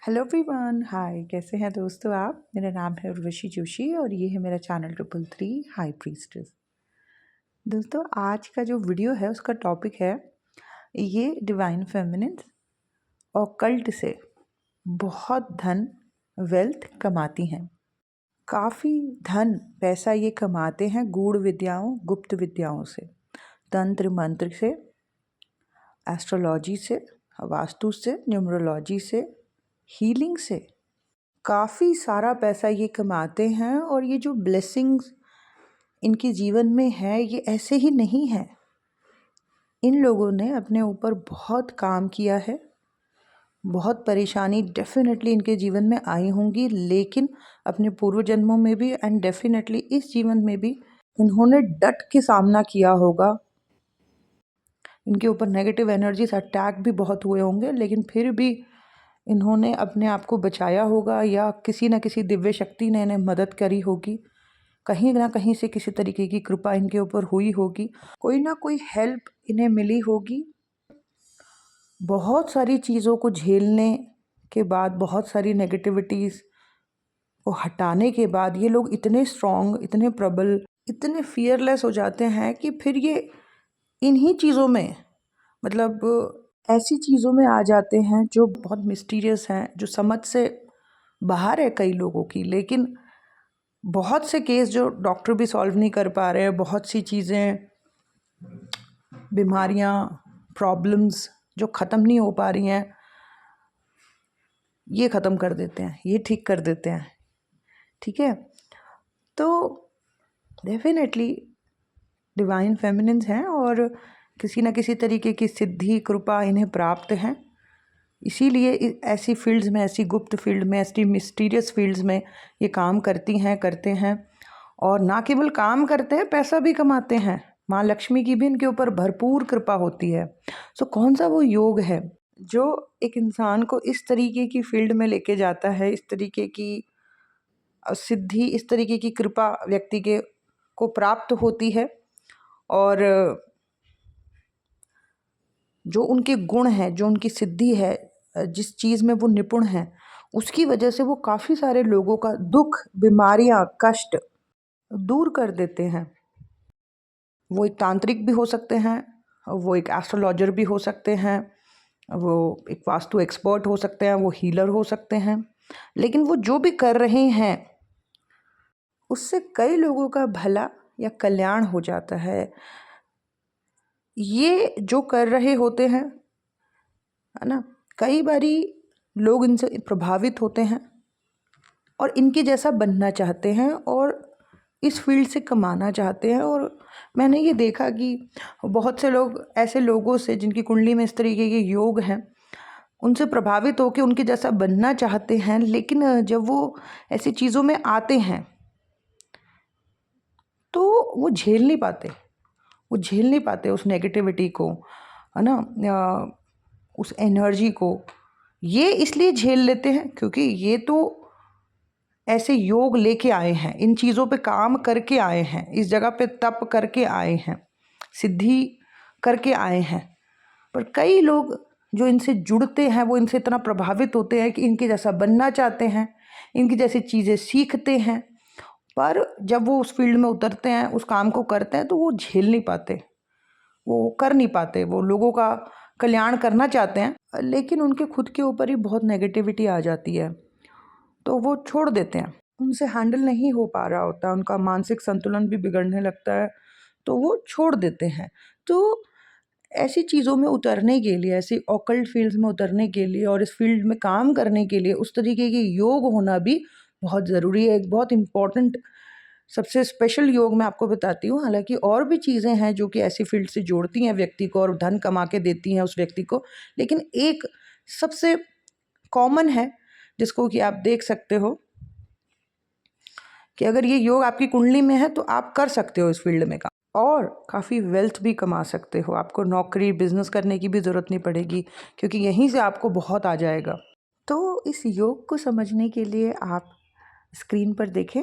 Hello everyone, हाय। कैसे हैं दोस्तों आप? मेरा नाम है उर्वशी जोशी और ये है मेरा चैनल 333 हाई प्रीस्टेस। दोस्तों, आज का जो वीडियो है उसका टॉपिक है ये डिवाइन फेमिनिन्स और कल्ट से बहुत धन वेल्थ कमाती हैं। काफ़ी धन पैसा ये कमाते हैं गूढ़ विद्याओं गुप्त विद्याओं से, तंत्र मंत्र से, एस्ट्रोलॉजी से, वास्तु से, न्यूमरोलॉजी से, हीलिंग से। काफ़ी सारा पैसा ये कमाते हैं और ये जो ब्लेसिंग्स इनके जीवन में है ये ऐसे ही नहीं है। इन लोगों ने अपने ऊपर बहुत काम किया है, बहुत परेशानी डेफिनेटली इनके जीवन में आई होंगी, लेकिन अपने पूर्व जन्मों में भी एंड डेफिनेटली इस जीवन में भी इन्होंने डट के सामना किया होगा। इनके ऊपर नेगेटिव एनर्जीज अटैक भी बहुत हुए होंगे, लेकिन फिर भी इन्होंने अपने आप को बचाया होगा या किसी न किसी दिव्य शक्ति ने इन्हें मदद करी होगी। कहीं ना कहीं से किसी तरीके की कृपा इनके ऊपर हुई होगी, कोई ना कोई हेल्प इन्हें मिली होगी। बहुत सारी चीज़ों को झेलने के बाद, बहुत सारी नेगेटिविटीज़ को हटाने के बाद ये लोग इतने स्ट्रॉन्ग, इतने प्रबल, इतने फियरलेस हो जाते हैं कि फिर ये इन्हीं चीज़ों में, मतलब ऐसी चीज़ों में आ जाते हैं जो बहुत मिस्टीरियस हैं, जो समझ से बाहर है कई लोगों की। लेकिन बहुत से केस जो डॉक्टर भी सॉल्व नहीं कर पा रहे हैं, बहुत सी चीज़ें, बीमारियां, प्रॉब्लम्स जो ख़त्म नहीं हो पा रही हैं, ये ख़त्म कर देते हैं, ये ठीक कर देते हैं। ठीक है, तो डेफिनेटली डिवाइन फेमिनिन्स हैं और किसी न किसी तरीके की सिद्धि कृपा इन्हें प्राप्त हैं। इसीलिए ऐसी फील्ड्स में, ऐसी गुप्त फील्ड में, ऐसी मिस्टीरियस फील्ड्स में ये काम करती हैं, करते हैं। और ना केवल काम करते हैं, पैसा भी कमाते हैं। माँ लक्ष्मी की भी इनके ऊपर भरपूर कृपा होती है। सो कौन सा वो योग है जो एक इंसान को इस तरीके की फील्ड में लेके जाता है, इस तरीके की सिद्धि, इस तरीके की कृपा व्यक्ति के को प्राप्त होती है। और जो उनके गुण हैं, जो उनकी सिद्धि है, जिस चीज़ में वो निपुण हैं, उसकी वजह से वो काफ़ी सारे लोगों का दुख, बीमारियां, कष्ट दूर कर देते हैं। वो एक तांत्रिक भी हो सकते हैं, वो एक एस्ट्रोलॉजर भी हो सकते हैं, वो एक वास्तु एक्सपर्ट हो सकते हैं, वो हीलर हो सकते हैं। लेकिन वो जो भी कर रहे हैं उससे कई लोगों का भला या कल्याण हो जाता है। ये जो कर रहे होते हैं, है ना, कई बारी लोग इनसे प्रभावित होते हैं और इनके जैसा बनना चाहते हैं और इस फील्ड से कमाना चाहते हैं। और मैंने ये देखा कि बहुत से लोग ऐसे लोगों से जिनकी कुंडली में इस तरीके के योग हैं, उनसे प्रभावित होकर उनके जैसा बनना चाहते हैं। लेकिन जब वो ऐसी चीज़ों में आते हैं तो वो झेल नहीं पाते, वो झेल नहीं पाते उस नेगेटिविटी को, है ना, उस एनर्जी को। ये इसलिए झेल लेते हैं क्योंकि ये तो ऐसे योग लेके आए हैं, इन चीज़ों पे काम करके आए हैं, इस जगह पे तप करके आए हैं, सिद्धि करके आए हैं। पर कई लोग जो इनसे जुड़ते हैं वो इनसे इतना प्रभावित होते हैं कि इनके जैसा बनना चाहते हैं, इनकी जैसी चीज़ें सीखते हैं। पर जब वो उस फील्ड में उतरते हैं, उस काम को करते हैं, तो वो झेल नहीं पाते, वो कर नहीं पाते। वो लोगों का कल्याण करना चाहते हैं लेकिन उनके खुद के ऊपर ही बहुत नेगेटिविटी आ जाती है, तो वो छोड़ देते हैं। उनसे हैंडल नहीं हो पा रहा होता, उनका मानसिक संतुलन भी बिगड़ने लगता है, तो वो छोड़ देते हैं। तो ऐसी चीज़ों में उतरने के लिए, ऐसी ऑकल्ट फील्ड्स में उतरने के लिए और इस फील्ड में काम करने के लिए उस तरीके के योग होना भी बहुत ज़रूरी है। एक बहुत इम्पॉर्टेंट, सबसे स्पेशल योग मैं आपको बताती हूँ। हालांकि और भी चीज़ें हैं जो कि ऐसी फील्ड से जोड़ती हैं व्यक्ति को और धन कमा के देती हैं उस व्यक्ति को, लेकिन एक सबसे कॉमन है जिसको कि आप देख सकते हो कि अगर ये योग आपकी कुंडली में है तो आप कर सकते हो इस फील्ड में काम और काफ़ी वेल्थ भी कमा सकते हो। आपको नौकरी, बिजनेस करने की भी ज़रूरत नहीं पड़ेगी क्योंकि यहीं से आपको बहुत आ जाएगा। तो इस योग को समझने के लिए आप स्क्रीन पर देखें,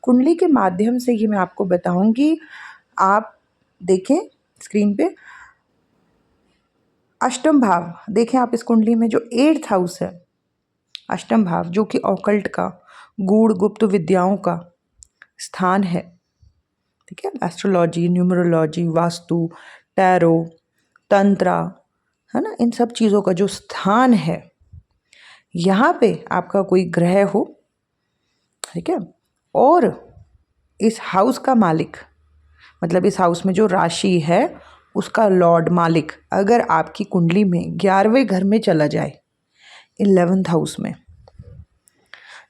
कुंडली के माध्यम से ये मैं आपको बताऊंगी। आप देखें स्क्रीन पे, अष्टम भाव देखें आप इस कुंडली में, जो 8th हाउस है, अष्टम भाव जो कि ऑकल्ट का, गूढ़ गुप्त विद्याओं का स्थान है, ठीक है। Astrology, numerology, vastu, tarot, tantra, है ना, इन सब चीज़ों का जो स्थान है, यहाँ पे आपका कोई ग्रह हो, ठीक है, और इस हाउस का मालिक, मतलब इस हाउस में जो राशि है उसका लॉर्ड मालिक अगर आपकी कुंडली में 11वें घर में चला जाए, 11th हाउस में,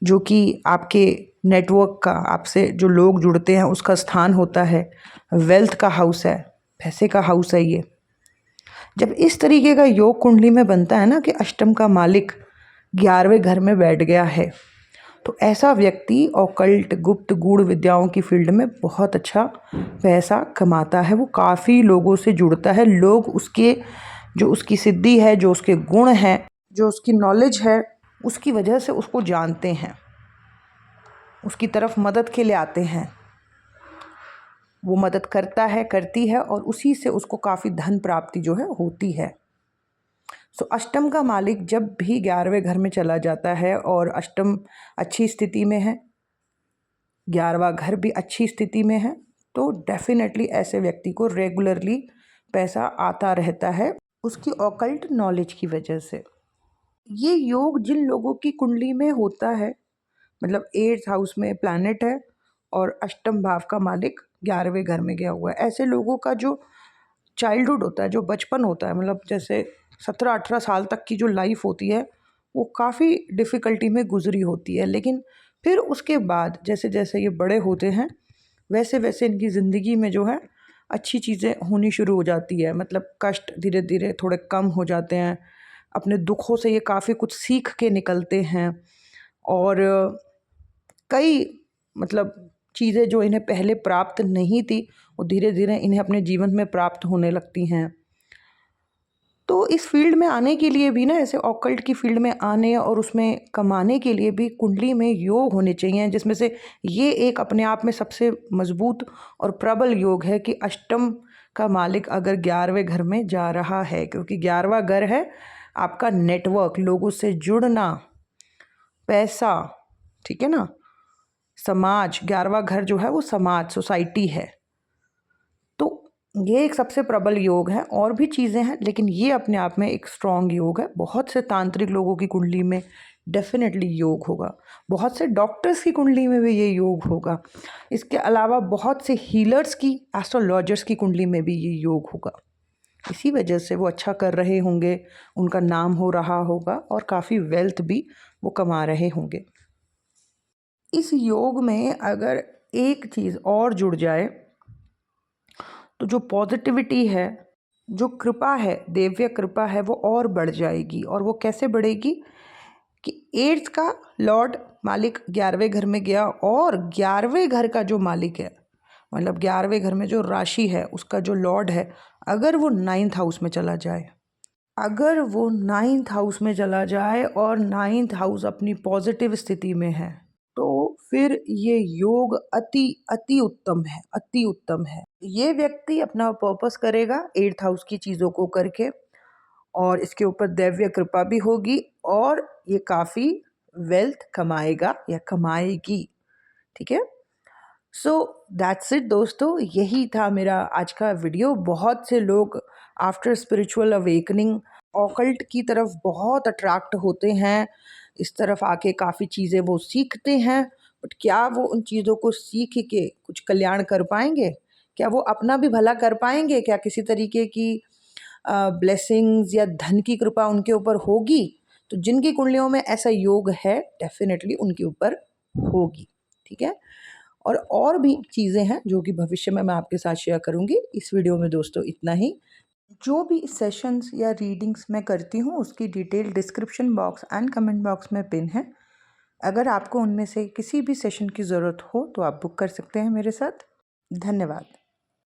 जो कि आपके नेटवर्क का, आपसे जो लोग जुड़ते हैं उसका स्थान होता है, वेल्थ का हाउस है, पैसे का हाउस है ये। जब इस तरीके का योग कुंडली में बनता है ना कि अष्टम का मालिक 11वें घर में बैठ गया है, तो ऐसा व्यक्ति ऑकल्ट, गुप्त, गूढ़ विद्याओं की फील्ड में बहुत अच्छा पैसा कमाता है। वो काफ़ी लोगों से जुड़ता है, लोग उसके, जो उसकी सिद्धि है, जो उसके गुण हैं, जो उसकी नॉलेज है, उसकी वजह से उसको जानते हैं, उसकी तरफ मदद के लिए आते हैं, वो मदद करता है, करती है, और उसी से उसको काफ़ी धन प्राप्ति जो है होती है। सो अष्टम का मालिक जब भी 11वें घर में चला जाता है और अष्टम अच्छी स्थिति में है, 11वां घर भी अच्छी स्थिति में है, तो डेफिनेटली ऐसे व्यक्ति को रेगुलरली पैसा आता रहता है उसकी ऑकल्ट नॉलेज की वजह से। ये योग जिन लोगों की कुंडली में होता है, मतलब 8th हाउस में प्लैनेट है और अष्टम भाव का मालिक 11वें घर में गया हुआ है, ऐसे लोगों का जो चाइल्डहुड होता है, जो बचपन होता है, मतलब जैसे 17-18 साल तक की जो लाइफ होती है वो काफ़ी डिफ़िकल्टी में गुजरी होती है, लेकिन फिर उसके बाद जैसे जैसे ये बड़े होते हैं वैसे वैसे इनकी ज़िंदगी में जो है अच्छी चीज़ें होनी शुरू हो जाती है, मतलब कष्ट धीरे धीरे थोड़े कम हो जाते हैं, अपने दुखों से ये काफ़ी कुछ सीख के निकलते हैं, और कई मतलब चीज़ें जो इन्हें पहले प्राप्त नहीं थी वो धीरे धीरे इन्हें अपने जीवन में प्राप्त होने लगती हैं। तो इस फील्ड में आने के लिए भी ना, ऐसे ऑकल्ट की फील्ड में आने और उसमें कमाने के लिए भी कुंडली में योग होने चाहिए, जिसमें से ये एक अपने आप में सबसे मजबूत और प्रबल योग है कि अष्टम का मालिक अगर 11वें घर में जा रहा है, क्योंकि 11वां घर है आपका नेटवर्क, लोगों से जुड़ना, पैसा, ठीक है ना, समाज। 11वां घर जो है वो समाज, सोसाइटी है। तो ये एक सबसे प्रबल योग है, और भी चीज़ें हैं लेकिन ये अपने आप में एक स्ट्रॉन्ग योग है। बहुत से तांत्रिक लोगों की कुंडली में डेफिनेटली योग होगा, बहुत से डॉक्टर्स की कुंडली में भी ये योग होगा, इसके अलावा बहुत से हीलर्स की, एस्ट्रोलॉजर्स की कुंडली में भी ये योग होगा। इसी वजह से वो अच्छा कर रहे होंगे, उनका नाम हो रहा होगा और काफ़ी वेल्थ भी वो कमा रहे होंगे। इस योग में अगर एक चीज़ और जुड़ जाए तो जो पॉजिटिविटी है, जो कृपा है, देव्य कृपा है, वो और बढ़ जाएगी। और वो कैसे बढ़ेगी कि 8th का लॉर्ड मालिक 11वें घर में गया, और 11वें घर का जो मालिक है, मतलब 11वें घर में जो राशि है उसका जो लॉर्ड है, अगर वो 9th हाउस में चला जाए, अगर वो 9th हाउस में चला जाए और 9th हाउस अपनी पॉजिटिव स्थिति में है, तो फिर ये योग अति अति उत्तम है, अति उत्तम है। ये व्यक्ति अपना पर्पस करेगा 8th हाउस की चीज़ों को करके, और इसके ऊपर दैवीय कृपा भी होगी, और ये काफ़ी वेल्थ कमाएगा या कमाएगी, ठीक है। सो दैट्स इट दोस्तों, यही था मेरा आज का वीडियो। बहुत से लोग आफ्टर स्पिरिचुअल अवेकनिंग ऑकल्ट की तरफ बहुत अट्रैक्ट होते हैं, इस तरफ आके काफ़ी चीज़ें वो सीखते हैं, बट क्या वो उन चीज़ों को सीख के कुछ कल्याण कर पाएंगे? क्या वो अपना भी भला कर पाएंगे? क्या किसी तरीके की ब्लेसिंग्स या धन की कृपा उनके ऊपर होगी? तो जिनकी कुंडलियों में ऐसा योग है डेफिनेटली उनके ऊपर होगी, ठीक है। और भी चीज़ें हैं जो कि भविष्य में मैं आपके साथ शेयर करूँगी। इस वीडियो में दोस्तों इतना ही। जो भी सेशंस या रीडिंग्स मैं करती हूँ उसकी detail description box and comment box में पिन है। अगर आपको उनमें से किसी भी सेशन की ज़रूरत हो तो आप बुक कर सकते हैं मेरे साथ। धन्यवाद।